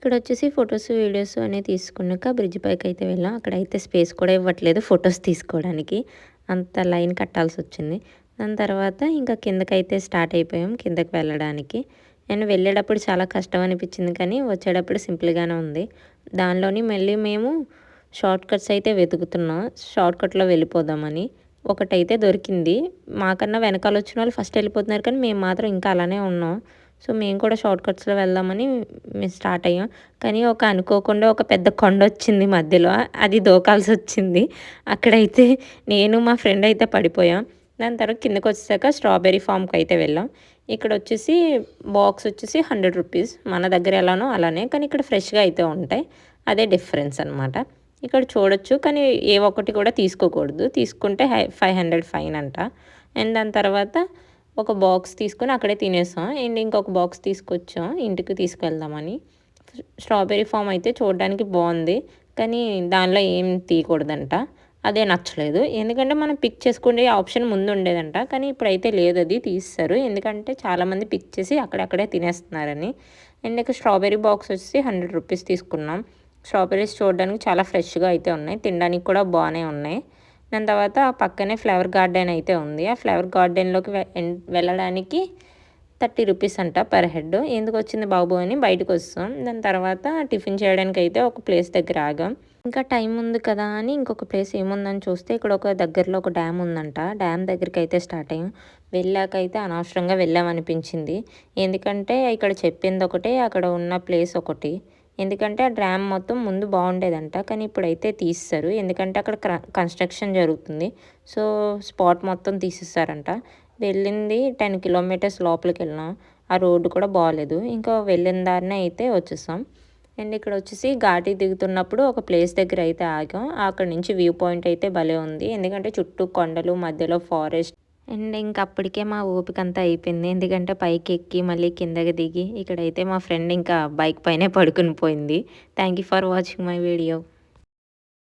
ఇక్కడొచ్చేసి photos, videos అనేవి తీసుకున్నాక bridge పైకైతే వెళ్ళాం. అక్కడైతే స్పేస్ కూడా ఇవ్వట్లేదు ఫోటోస్ తీసుకోవడానికి. అంత లైన్ కట్టాల్సొచ్చింది. దాని తర్వాత ఇంకా కిందకైతే స్టార్ట్ అయిపోయాం కిందకి వెళ్ళడానికి. నేను వెళ్ళేటప్పుడు చాలా కష్టం అనిపించింది కానీ వచ్చేటప్పుడు సింపుల్‌గానే ఉంది. దానిలోని మళ్ళీ మేము షార్ట్ కట్స్ అయితే వెతుకుతున్నాం. షార్ట్ కట్‌లో వెళ్ళిపోదామని. ఒకటైతే దొరికింది. మాకన్నా వెనకాలొచ్చినోళ్ళు ఫస్ట్ వెళ్ళిపోతున్నారు కానీ మేము మాత్రం ఇంకా అలానే ఉన్నాం. సో, మేము కూడా షార్ట్ కట్స్‌లో వెళ్దామని మేము స్టార్ట్ అయ్యాం. కానీ అనుకోకుండా ఒక పెద్ద కొండొచ్చింది మధ్యలో. అది దూకాల్సొచ్చింది. అక్కడైతే నేను మా ఫ్రెండ్ అయితే పడిపోయాం. దాని తర్వాత కిందకొచ్చేసాక స్ట్రాబెర్రీ ఫామ్‌కైతే వెళ్ళాం. ఇక్కడొచ్చేసి బాక్స్ వచ్చేసి రూ. 100. మన దగ్గర ఎలానో అలానే. కానీ ఇక్కడ ఫ్రెష్‌గా అయితే ఉంటాయి. అదే డిఫరెన్స్ అనమాట. ఇక్కడ చూడొచ్చు కానీ ఏ ఒక్కటి కూడా తీసుకోకూడదు. తీసుకుంటే 500 ఫైన్ అంట. అండ్ దాని తర్వాత ఒక బాక్స్ తీసుకొని అక్కడే తినేసాం. అండ్ ఇంకొక బాక్స్ తీసుకొచ్చాం ఇంటికి తీసుకెళ్దామని. స్ట్రాబెర్రీ ఫామ్ అయితే చూడడానికి బావుంది. కానీ దానిలో ఏం తీయకూడదంట. అదే నచ్చలేదు. ఎందుకంటే మనం పిక్ చేసుకునే ఆప్షన్ ముందు ఉండేదంట. కానీ ఇప్పుడైతే లేదది తీసేశారు. ఎందుకంటే చాలామంది పిక్ చేసి అక్కడక్కడే తినేస్తున్నారని. అండ్ ఇక స్ట్రాబెర్రీ బాక్స్ వచ్చేసి రూ. 100 తీసుకున్నాం. స్ట్రాబెర్రీస్ చూడడానికి చాలా ఫ్రెష్‌గా అయితే ఉన్నాయి. తినడానికి కూడా బానే ఉన్నాయి. దాని తర్వాత పక్కనే ఫ్లవర్ గార్డెన్ అయితే ఉంది. ఆ ఫ్లవర్ గార్డెన్‌లోకి వెళ్ళడానికి రూ. 30 అంట పర్ హెడ్. ఎందుకొచ్చింది బాబు అని బయటకొచ్చేసాం. దాని తర్వాత టిఫిన్ చేయడానికైతే ఒక ప్లేస్ దగ్గర ఆగాం. ఇంకా టైం ఉంది కదా అని ఇంకొక ప్లేస్ ఏముందని చూస్తే ఇక్కడ ఒక దగ్గరలో ఒక డ్యామ్ ఉందంట. డ్యామ్ దగ్గరికైతే స్టార్ట్ అయ్యాం. వెళ్ళాకైతే అనవసరంగా వెళ్ళామనిపించింది. ఎందుకంటే ఇక్కడ చెప్పిందొకటి, అక్కడ ఉన్న ప్లేస్ ఒకటి. ఎందుకంటే ఆ డ్యామ్ మొత్తం ముందు బాగుండేదంట. కానీ ఇప్పుడైతే తీసేశారు. ఎందుకంటే అక్కడ కన్‌స్ట్రక్షన్ జరుగుతుంది. సో, స్పాట్ మొత్తం తీసేసారంట. వెళ్ళింది 10 కిలోమీటర్స్ లోపలికెళ్ళాం. ఆ రోడ్డు కూడా బాలేదు. ఇంకా వెళ్ళిన దారినే అయితే వచ్చేసాం. అండ్ ఇక్కడొచ్చేసి ఘాటీ దిగుతున్నప్పుడు ఒక ప్లేస్ దగ్గర అయితే ఆగాం. అక్కడి నుంచి వ్యూ పాయింట్ అయితే భలే ఉంది. ఎందుకంటే చుట్టూ కొండలు, మధ్యలో ఫారెస్ట్. అండ్ ఇంక అప్పటికే మా ఓపికంతా అయిపోయింది. ఎందుకంటే పైకెక్కి మళ్ళీ కిందకి దిగి ఇక్కడైతే మా ఫ్రెండ్ ఇంకా బైక్ పైనే పడుకుని పోయింది. Thank you for watching my video.